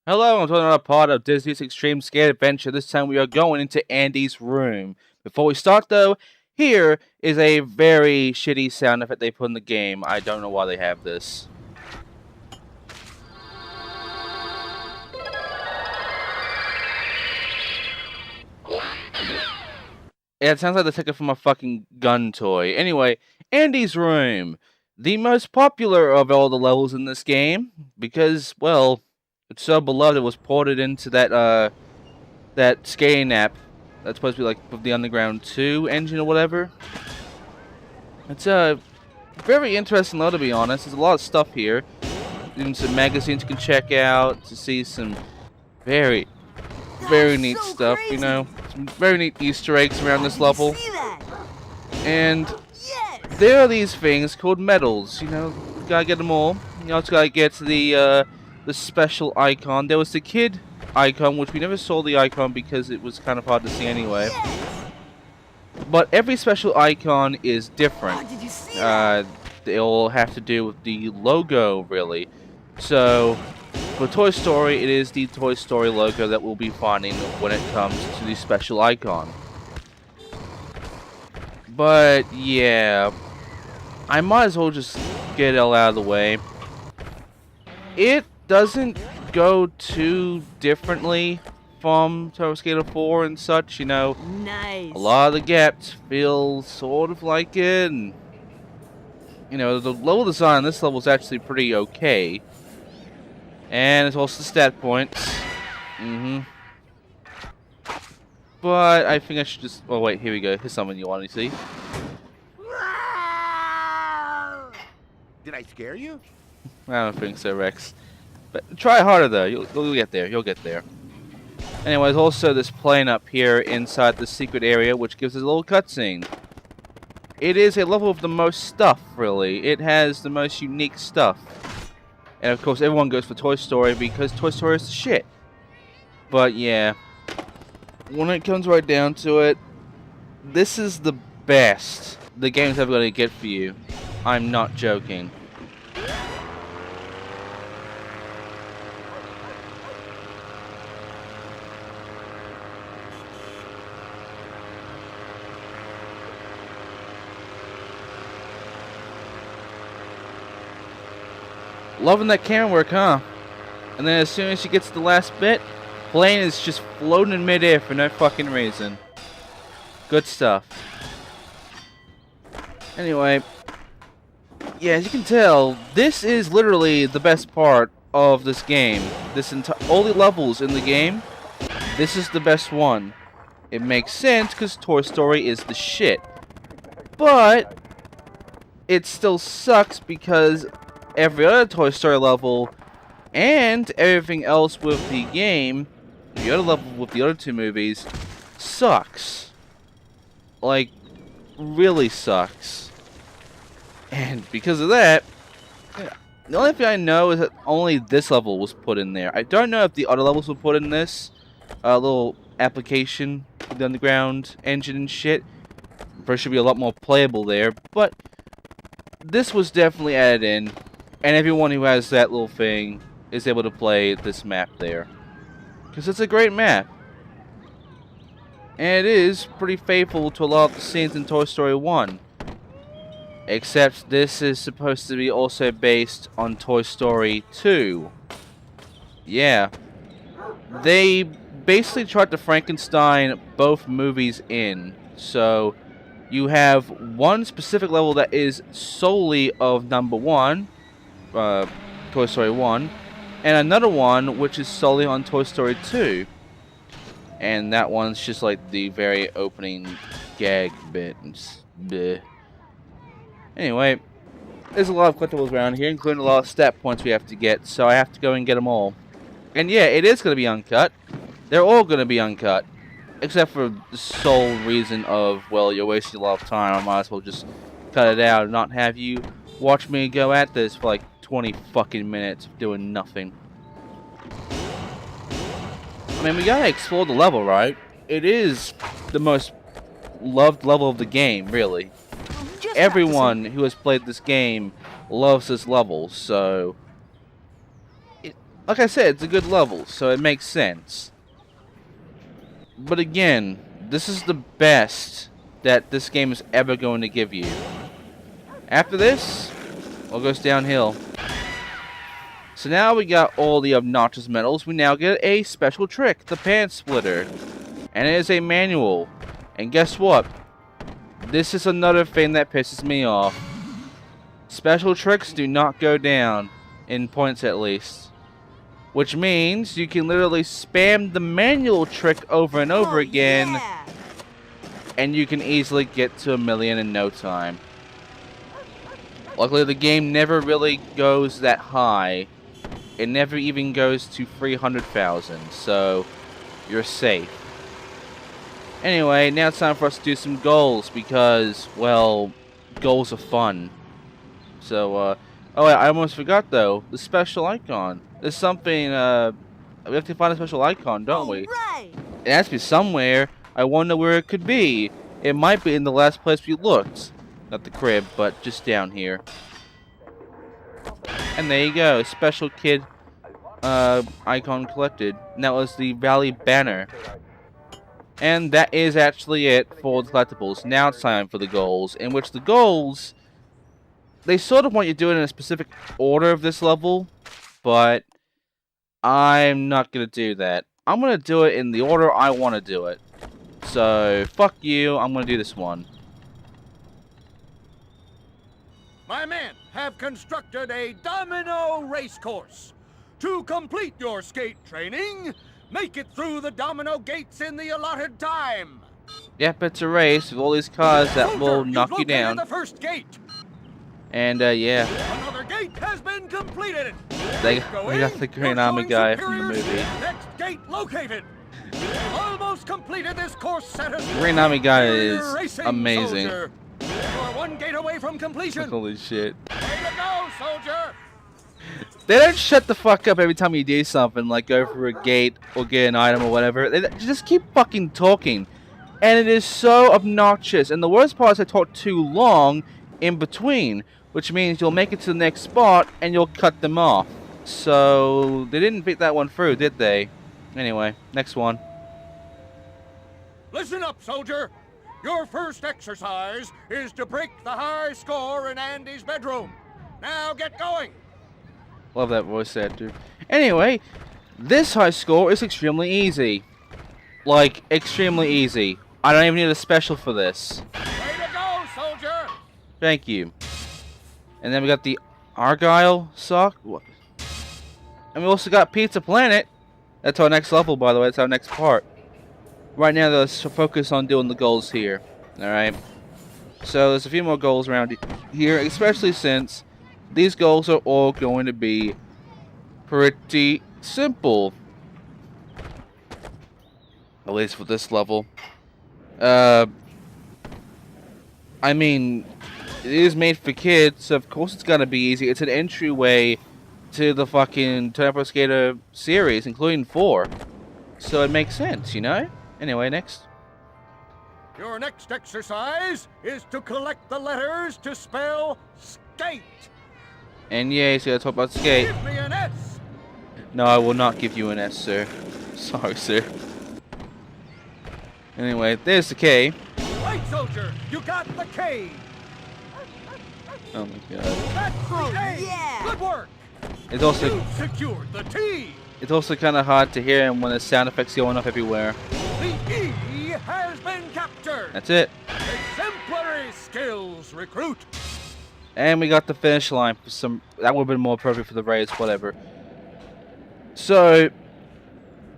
Hello, I'm another part of Disney's Extreme Scare Adventure. This time we are going into Andy's room. Before we start though, here is a very shitty sound effect they put in the game. I don't know why they have this. Yeah, it sounds like they took it from a fucking gun toy. Anyway, Andy's room. The most popular of all the levels in this game, because, well, it's so beloved it was ported into that skating app that's supposed to be like the Underground 2 engine or whatever. It's a very interesting level, to be honest. There's a lot of stuff here. Even some magazines you can check out to see some very neat stuff, you know. Some very neat Easter eggs around this level. And there are these things called medals, you know. You gotta get them all. You also gotta get the special icon. There was the kid icon, which we never saw the icon because it was kind of hard to see anyway. But every special icon is different. They all have to do with the logo, really. So, for Toy Story, it is the Toy Story logo that we'll be finding when it comes to the special icon. But, yeah, I might as well just get it all out of the way. It doesn't go too differently from Turbo Skater 4 and such, you know. Nice. A lot of the gaps feel sort of like it, and, you know, the level design on this level is actually pretty okay. And it's also the stat points. But I think I should just... Oh, wait, here we go. Here's something you want to see. Did I scare you? I don't think so, Rex. But try harder, though. You'll get there. You'll get there. Anyways, also this plane up here inside the secret area, which gives us a little cutscene. It is a level of the most stuff, really. It has the most unique stuff. And of course, everyone goes for Toy Story because Toy Story is the shit. But yeah, when it comes right down to it, this is the best the game's ever going to get for you. I'm not joking. Loving that camera work, huh? And then as soon as she gets to the last bit, plane is just floating in midair for no fucking reason. Good stuff. Anyway, yeah, as you can tell, this is literally the best part of this game. All the levels in the game, this is the best one. It makes sense because Toy Story is the shit. But it still sucks because every other Toy Story level and everything else with the game, the other level with the other two movies, sucks. Like, really sucks. And because of that, the only thing I know is that only this level was put in there. I don't know if the other levels were put in this little application, the Underground engine and shit. There should be a lot more playable there, but this was definitely added in. And everyone who has that little thing is able to play this map there. Because it's a great map. And it is pretty faithful to a lot of the scenes in Toy Story 1. Except this is supposed to be also based on Toy Story 2. Yeah. They basically tried to Frankenstein both movies in. So you have one specific level that is solely of number 1. Toy Story 1, and another one which is solely on Toy Story 2, and that one's just like the very opening gag bit. Anyway, there's a lot of collectibles around here, including a lot of stat points we have to get, so I have to go and get them all. And yeah, it is going to be uncut. They're all going to be uncut, except for the sole reason of, well, you're wasting a lot of time. I might as well just cut it out and not have you watch me go at this for like 20 fucking minutes of doing nothing. I mean, we gotta explore the level, right? It is the most loved level of the game, really. Everyone who has played this game loves this level, so Like I said, it's a good level, so it makes sense. But again, this is the best that this game is ever going to give you. After this, all goes downhill. So now we got all the obnoxious medals. We now get a special trick, the pants splitter. And it is a manual. And guess what? This is another thing that pisses me off. Special tricks do not go down, in points at least. Which means you can literally spam the manual trick over and over again. Yeah. And you can easily get to 1,000,000 in no time. Luckily the game never really goes that high. It never even goes to 300,000, so you're safe. Anyway, now it's time for us to do some goals because, well, goals are fun. So, oh yeah, I almost forgot though, the special icon. There's something, we have to find a special icon, don't we? Right. It has to be somewhere. I wonder where it could be. It might be in the last place we looked. Not the crib, but just down here. And there you go, special kid icon collected. And that was the Valley banner. And that is actually it for the collectibles. Now it's time for the goals, in which the goals, they sort of want you to do it in a specific order of this level, but I'm not going to do that. I'm going to do it in the order I want to do it. So, fuck you, I'm going to do this one. My men have constructed a domino race course. To complete your skate training, make it through the domino gates in the allotted time. Yep, it's a race with all these cars that Soldier, will you've knock you located down. the first gate. And, yeah, Another gate has been completed. they Going, got the Green you're Army showing guy from the superior movie. speed. Next gate located. Almost completed this course satisfactorily. Green Army guy Superior is racing, amazing. soldier. You're one gate away from completion. Holy shit. Way to go, soldier. They don't shut the fuck up every time you do something, like go through a gate or get an item or whatever. They just keep fucking talking. And it is so obnoxious. And the worst part is they talk too long in between, which means you'll make it to the next spot and you'll cut them off. So, they didn't beat that one through, did they? Anyway, next one. Listen up, soldier. Your first exercise is to break the high score in Andy's bedroom. Now get going. Love that voice actor. Anyway, this high score is extremely easy. Like, extremely easy. I don't even need a special for this. Way to go, soldier. Thank you. And then we got the Argyle sock. And we also got Pizza Planet. That's our next level, by the way. That's our next part. Right now, let's focus on doing the goals here. Alright? So, there's a few more goals around here, especially since these goals are all going to be pretty simple. At least for this level. I mean, it is made for kids, so of course it's gonna be easy. It's an entryway to the fucking Turbo Skater series, including 4. So it makes sense, you know? Anyway, next. Your next exercise is to collect the letters to spell skate. And yeah, so let's talk about skate. Give me an S. No, I will not give you an S, sir. Sorry, sir. Anyway, there's the K. Right, soldier. You got the K. Oh my god. That's Oh, the A. yeah. Good work. It's also You secured the T. it's also kind of hard to hear when the sound effects going off everywhere. The E has been captured. That's it. Exemplary skills, recruit. And we got the finish line for some. That would have been more appropriate for the race, whatever. So,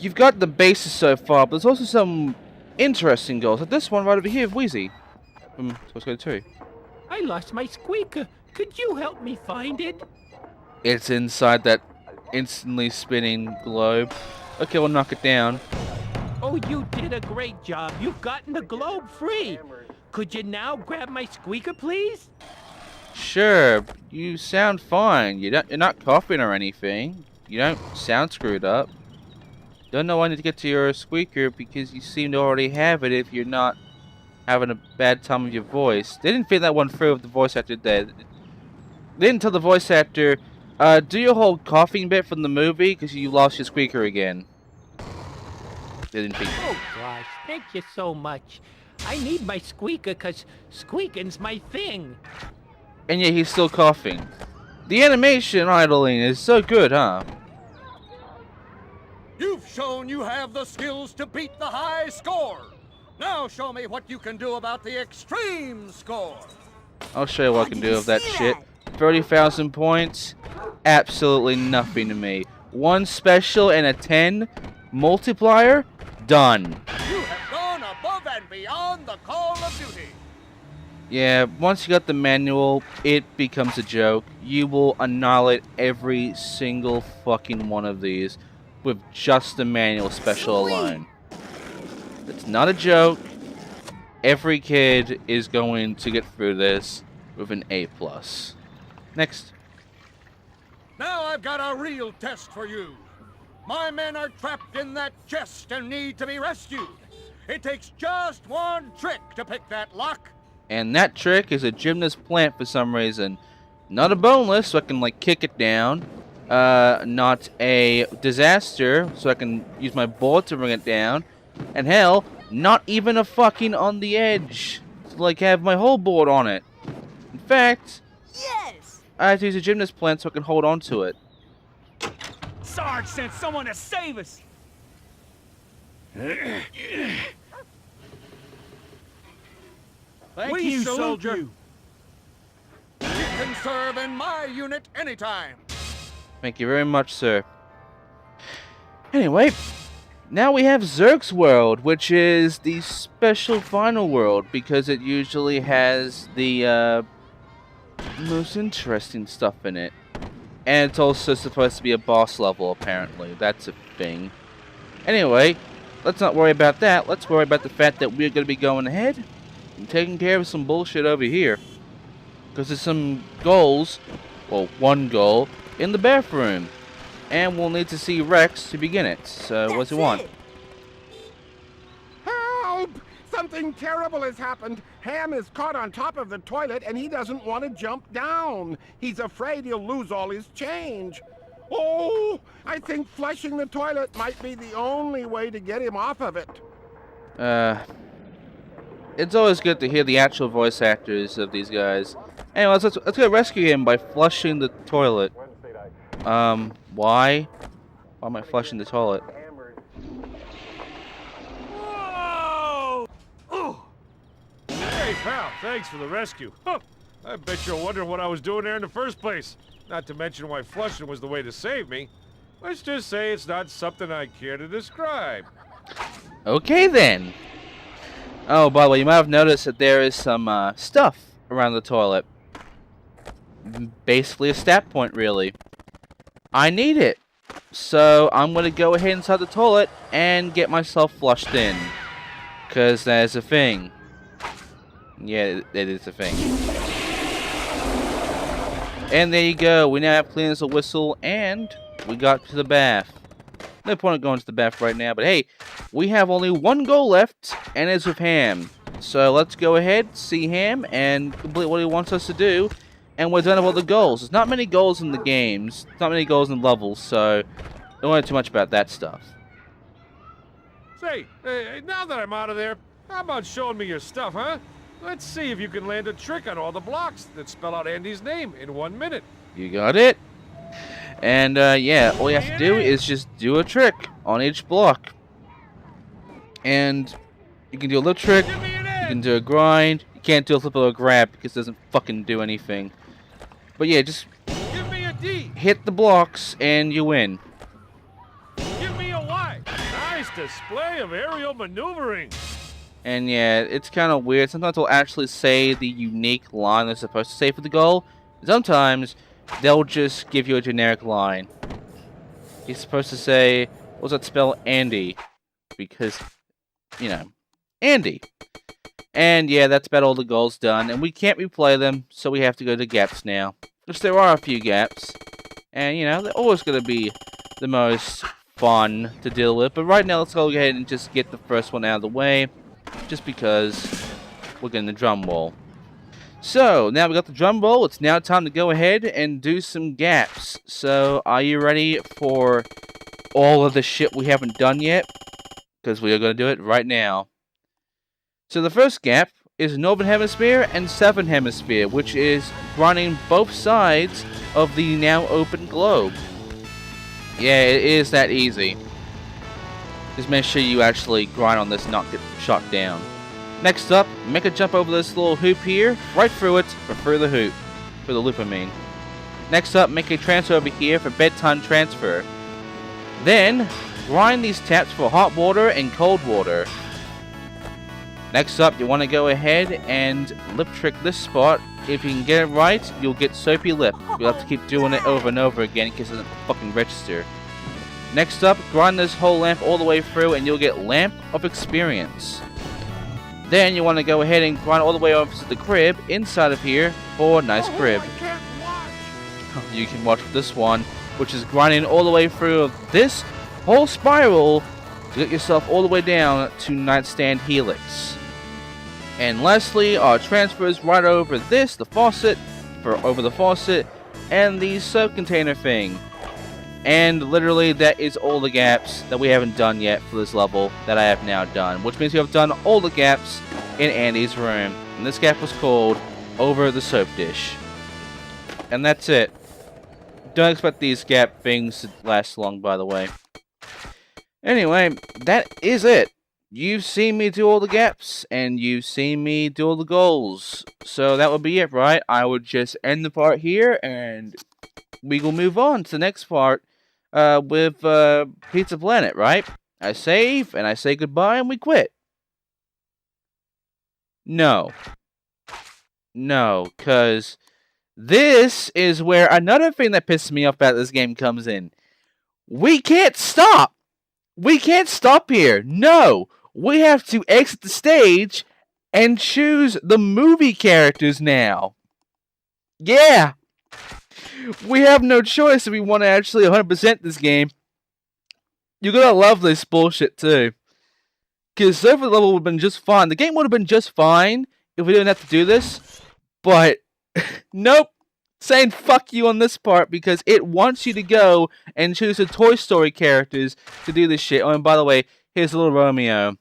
you've got the basis so far, but there's also some interesting goals. Like this one right over here, Wheezy. Let's go to. I lost my squeaker. Could you help me find it? It's inside that instantly spinning globe. Okay, we'll knock it down. Oh, you did a great job. You've gotten the globe free. Could you now grab my squeaker, please? Sure, you sound fine. You're not coughing or anything. You don't sound screwed up. Don't know why I need to get to your squeaker because you seem to already have it if you're not having a bad time with your voice. They didn't fit that one through with the voice actor dead. They didn't tell the voice actor Do your whole coughing bit from the movie, because you lost your squeaker again. Didn't think. Oh, gosh, thank you so much. I need my squeaker, because squeaking's my thing. And yet he's still coughing. The animation idling is so good, huh? You've shown you have the skills to beat the high score. Now show me what you can do about the extreme score. I'll show you what I can do with that shit. 30,000 points. Absolutely nothing to me. One special and a 10 multiplier. Done. You have gone above and beyond the call of duty. Yeah, once you got the manual, it becomes a joke. You will annihilate every single fucking one of these with just the manual special alone. It's not a joke. Every kid is going to get through this with an A+. Next. Now I've got a real test for you. My men are trapped in that chest and need to be rescued. It takes just one trick to pick that lock. And that trick is a gymnast plant for some reason. Not a boneless, so I can like kick it down. Not a disaster, so I can use my board to bring it down. And hell, not even a fucking on the edge, to like have my whole board on it. In fact, Yes! I have to use a gymnast plant so I can hold on to it. Sarge sent someone to save us. Thank you, salute soldier. You can serve in my unit anytime. Thank you very much, sir. Anyway, now we have Zerg's World, which is the special final world, because it usually has the most interesting stuff in it. And it's also supposed to be a boss level, apparently. That's a thing. Anyway, let's not worry about that. Let's worry about the fact that we're going to be going ahead and taking care of some bullshit over here. Because there's some goals, well, one goal, in the bathroom. And we'll need to see Rex to begin it. So, what's he want? Help! Something terrible has happened. Ham is caught on top of the toilet and he doesn't want to jump down. He's afraid he'll lose all his change. Oh, I think flushing the toilet might be the only way to get him off of it. It's always good to hear the actual voice actors of these guys. Anyways, let's go rescue him by flushing the toilet. Why? Why am I flushing the toilet? Hey, pal, thanks for the rescue. Huh. I bet you're wondering what I was doing there in the first place. Not to mention why flushing was the way to save me. Let's just say it's not something I care to describe. Okay, then. Oh, by the way, you might have noticed that there is some stuff around the toilet. Basically a stat point, really. I need it. So, I'm going to go ahead inside the toilet and get myself flushed in. Because there's a thing. Yeah, it is a thing. And there you go. We now have clean as a whistle, and we got to the bath. No point in going to the bath right now, but hey, we have only one goal left, and it's with Ham. So let's go ahead, see Ham, and complete what he wants us to do. And we're done with all the goals. There's not many goals in the games. Not many goals in levels, so don't worry too much about that stuff. Say, now that I'm out of there, how about showing me your stuff, huh? Let's see if you can land a trick on all the blocks that spell out Andy's name in 1 minute. You got it. And yeah, all you have to do is just do a trick on each block. And you can do a little trick, you can do a grind, you can't do a flip or a grab because it doesn't fucking do anything. But yeah, just Give me a D. hit the blocks and you win. Give me a Y. Nice display of aerial maneuvering. And yeah, it's kind of weird. Sometimes they'll actually say the unique line they're supposed to say for the goal. Sometimes they'll just give you a generic line. You're supposed to say, what was that spell? Andy. Because, you know, Andy. And yeah, that's about all the goals done. And we can't replay them, so we have to go to gaps now. Which there are a few gaps. And, you know, they're always going to be the most fun to deal with. But right now, let's go ahead and just get the first one out of the way. Just because we're getting the drum roll. So, now we got the drum roll. It's now time to go ahead and do some gaps. So, are you ready for all of the shit we haven't done yet? Because we are going to do it right now. So, the first gap is Northern Hemisphere and Southern Hemisphere, which is grinding both sides of the now open globe. Yeah, it is that easy. Just make sure you actually grind on this and not get shot down. Next up, make a jump over this little hoop here, right through it, or through the hoop. Through the loop, I mean. Next up, make a transfer over here for bedtime transfer. Then, grind these taps for hot water and cold water. Next up, you want to go ahead and lip trick this spot. If you can get it right, you'll get soapy lip. You'll have to keep doing it over and over again in case it doesn't fucking register. Next up, grind this whole lamp all the way through and you'll get Lamp of Experience. Then you want to go ahead and grind all the way over to the crib inside of here for a nice crib. I can't watch. You can watch this one, which is grinding all the way through this whole spiral to get yourself all the way down to Nightstand Helix. And lastly, our transfers right over this, the faucet, over the faucet, and the soap container thing. And literally, that is all the gaps that we haven't done yet for this level that I have now done. Which means we have done all the gaps in Andy's room. And this gap was called Over the Soap Dish. And that's it. Don't expect these gap things to last long, by the way. Anyway, that is it. You've seen me do all the gaps, and you've seen me do all the goals. So that would be it, right? I would just end the part here, and we will move on to the next part with Pizza Planet, right? I save, and I say goodbye, and we quit. No. No, because this is where another thing that pisses me off about this game comes in. We can't stop! We can't stop here! No! We have to exit the stage and choose the movie characters now. Yeah! We have no choice if we want to actually 100% this game. You're gonna love this bullshit too. Because so far the level would have been just fine. The game would have been just fine if we didn't have to do this. But, nope. Saying fuck you on this part because it wants you to go and choose the Toy Story characters to do this shit. Oh, and by the way, here's little Romeo.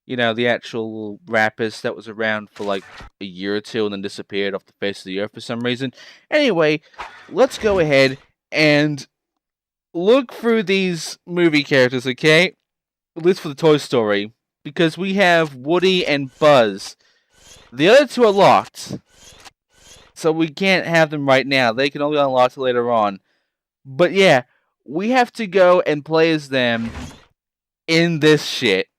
You know, the actual rapist that was around for like a year or two and then disappeared off the face of the earth for some reason. Anyway, let's go ahead and look through these movie characters, okay? At least for the Toy Story. Because we have Woody and Buzz. The other two are locked. So we can't have them right now. They can only be unlocked later on. But yeah, we have to go and play as them in this shit.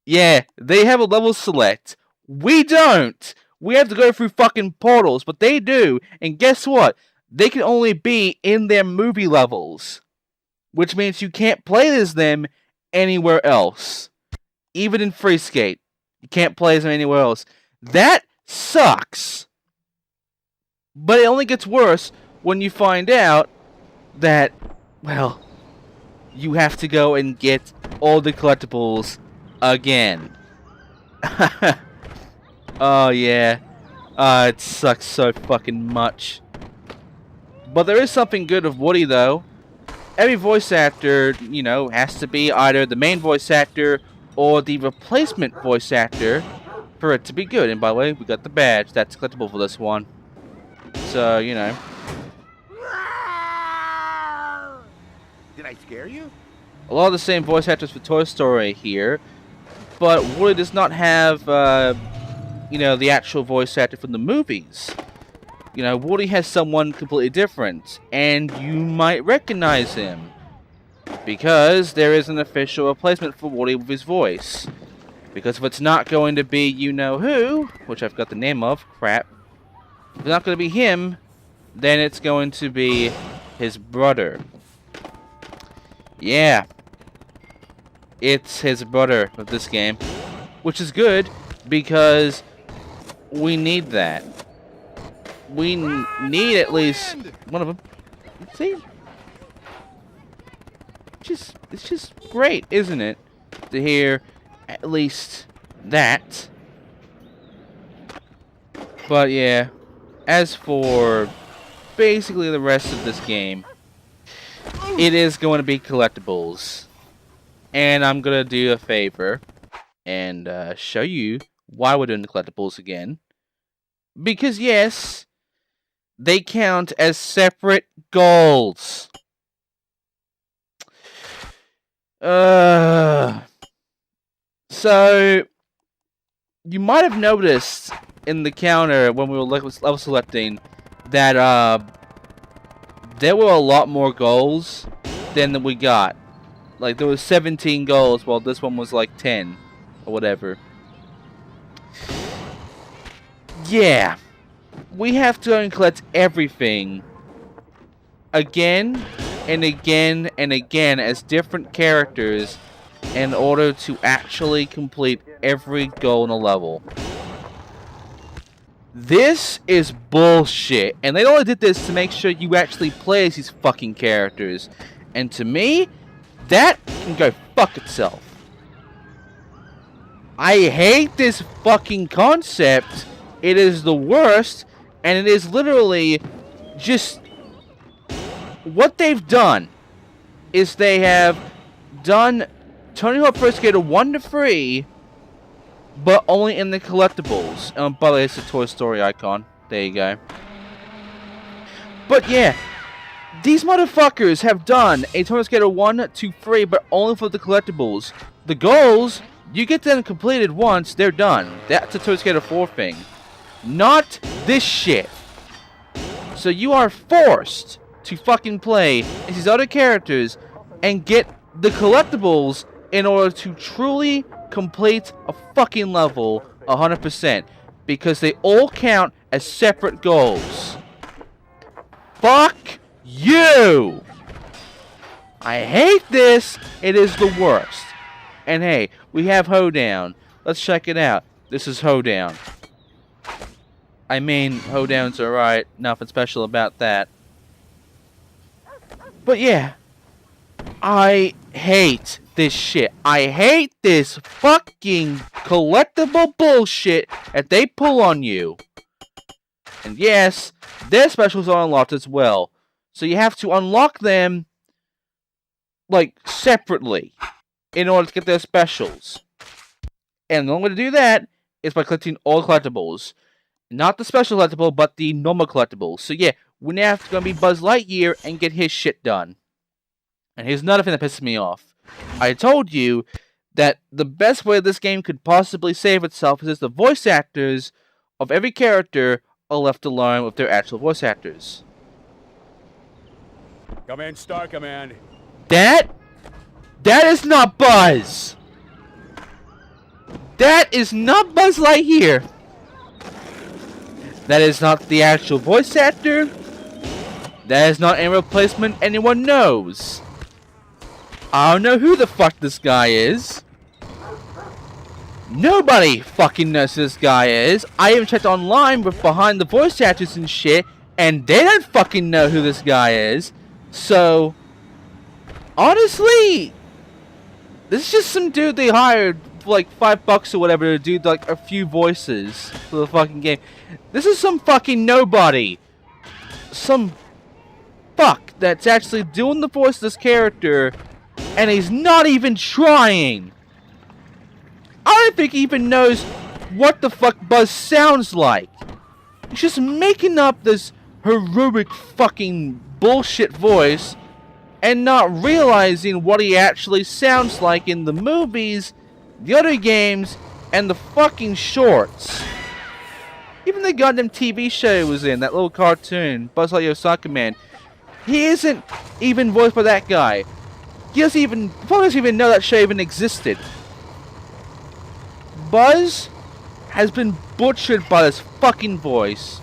Yeah, they have a level select. We don't! We have to go through fucking portals, but they do. And guess what? They can only be in their movie levels. Which means you can't play as them anywhere else. Even in Free Skate. You can't play as them anywhere else. That sucks! But it only gets worse when you find out that, well, you have to go and get all the collectibles again. Oh, yeah. It sucks so fucking much. But there is something good of Woody, though. Every voice actor, you know, has to be either the main voice actor or the replacement voice actor for it to be good. And by the way, we got the badge. That's collectible for this one. So, you know. Did I scare you? A lot of the same voice actors for Toy Story here. But Woody does not have, you know, the actual voice actor from the movies. You know, Woody has someone completely different. And you might recognize him. Because there is an official replacement for Woody with his voice. Because if it's not going to be you-know-who, which I've got the name of, crap. If it's not going to be him, then it's going to be his brother. Yeah. It's his brother of this game. Which is good, because we need that. We need at least one of them. See? It's just great, isn't it? To hear at least that. But yeah, as for basically the rest of this game, it is going to be collectibles. And I'm going to do a favor and show you why we're doing the collectibles again. Because yes, they count as separate goals. So, you might have noticed in the counter when we were level selecting that there were a lot more goals than we got. Like, there was 17 goals, while this one was like 10 or whatever. Yeah, we have to go and collect everything again and again and again as different characters in order to actually complete every goal in a level. This is bullshit, and they only did this to make sure you actually play as these fucking characters. And to me, that can go fuck itself. I hate this fucking concept. It is the worst, and it is literally just... What they've done is they have done Tony Hawk Pro Skater 1 to 3, but only in the collectibles. By the way, it's a Toy Story icon. There you go. But yeah, these motherfuckers have done a Tony Hawk Skater 1 to 3, but only for the collectibles. The goals, you get them completed once, they're done. That's a Tony Hawk Skater 4 thing. Not this shit. So you are forced to fucking play as these other characters and get the collectibles in order to truly complete a fucking level 100%. Because they all count as separate goals. Fuck you! I hate this. It is the worst. And hey, we have Hoedown. Let's check it out. This is Hoedown. I mean, Hoedown's alright. Nothing special about that. But yeah, I hate this shit. I hate this fucking collectible bullshit that they pull on you. And yes, their specials are unlocked as well. So you have to unlock them, like, separately in order to get their specials. And the only way to do that is by collecting all collectibles. Not the special collectible, but the normal collectibles. So yeah, we now have to go and be Buzz Lightyear and get his shit done. And here's another thing that pisses me off. I told you that the best way this game could possibly save itself is if the voice actors of every character are left alone with their actual voice actors. Come in, Star Command. That is not Buzz! That is not Buzz Lightyear! That is not the actual voice actor. That is not any replacement anyone knows. I don't know who the fuck this guy is. Nobody fucking knows who this guy is. I even checked online with behind the voice actors and shit, and they don't fucking know who this guy is. So, honestly, this is just some dude they hired for like $5 or whatever to do like a few voices for the fucking game. This is some fucking nobody. Some fuck that's actually doing the voice of this character, and he's not even trying. I don't think he even knows what the fuck Buzz sounds like. He's just making up this heroic fucking bullshit voice and not realizing what he actually sounds like in the movies, the other games, and the fucking shorts. Even the goddamn TV show he was in, that little cartoon, Buzz Lightyear Soccer Man, he isn't even voiced by that guy. He doesn't even know that show even existed. Buzz has been butchered by this fucking voice.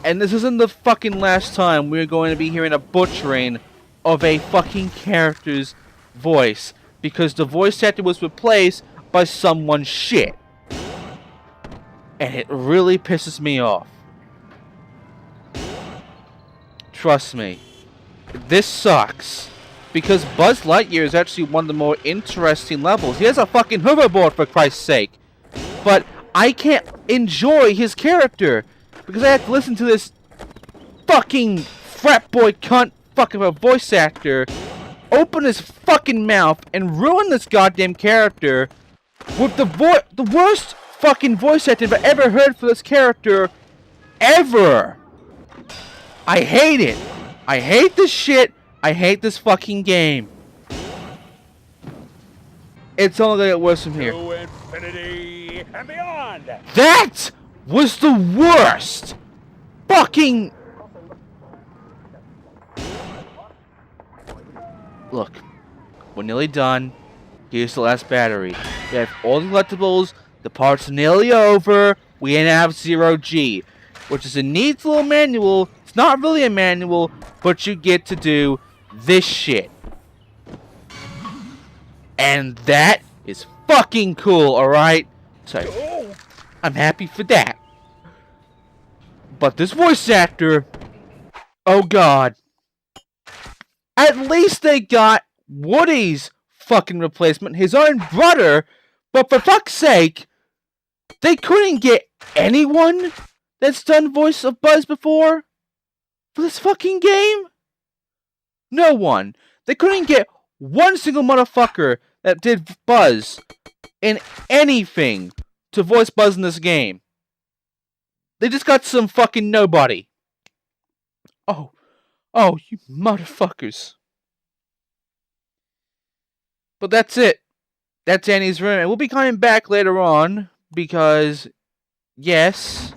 And this isn't the fucking last time we're going to be hearing a butchering of a fucking character's voice. Because the voice actor was replaced by someone's shit. And it really pisses me off. Trust me. This sucks. Because Buzz Lightyear is actually one of the more interesting levels. He has a fucking hoverboard, for Christ's sake. But I can't enjoy his character because I have to listen to this fucking frat boy cunt fucking a voice actor open his fucking mouth and ruin this goddamn character with the worst fucking voice acting I've ever heard for this character ever. I hate it. I hate this shit. I hate this fucking game. It's only gonna get worse from here. To infinity and beyond. That was the worst fucking... Look, we're nearly done. Here's the last battery. We have all the collectibles. The parts are nearly over. We have 0G, which is a neat little manual. It's not really a manual, but you get to do this shit. And that is fucking cool, alright? So, I'm happy for that. But this voice actor, oh god. At least they got Woody's fucking replacement, his own brother, but for fuck's sake, they couldn't get anyone that's done voice of Buzz before for this fucking game? No one. They couldn't get one single motherfucker that did Buzz in anything to voice Buzz in this game. They just got some fucking nobody. Oh, you motherfuckers. But that's it. That's Annie's room. And we'll be coming back later on because, yes,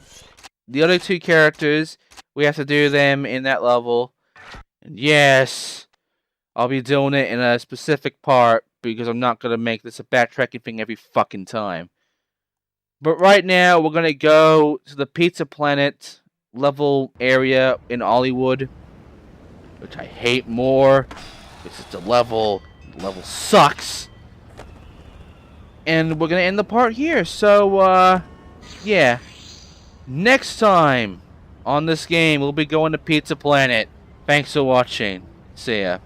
the other two characters, we have to do them in that level. And yes, I'll be doing it in a specific part because I'm not going to make this a backtracking thing every fucking time. But right now, we're going to go to the Pizza Planet level area in Hollywood, which I hate more. This is the level sucks. And we're going to end the part here. So, yeah. Next time on this game, we'll be going to Pizza Planet. Thanks for watching. See ya.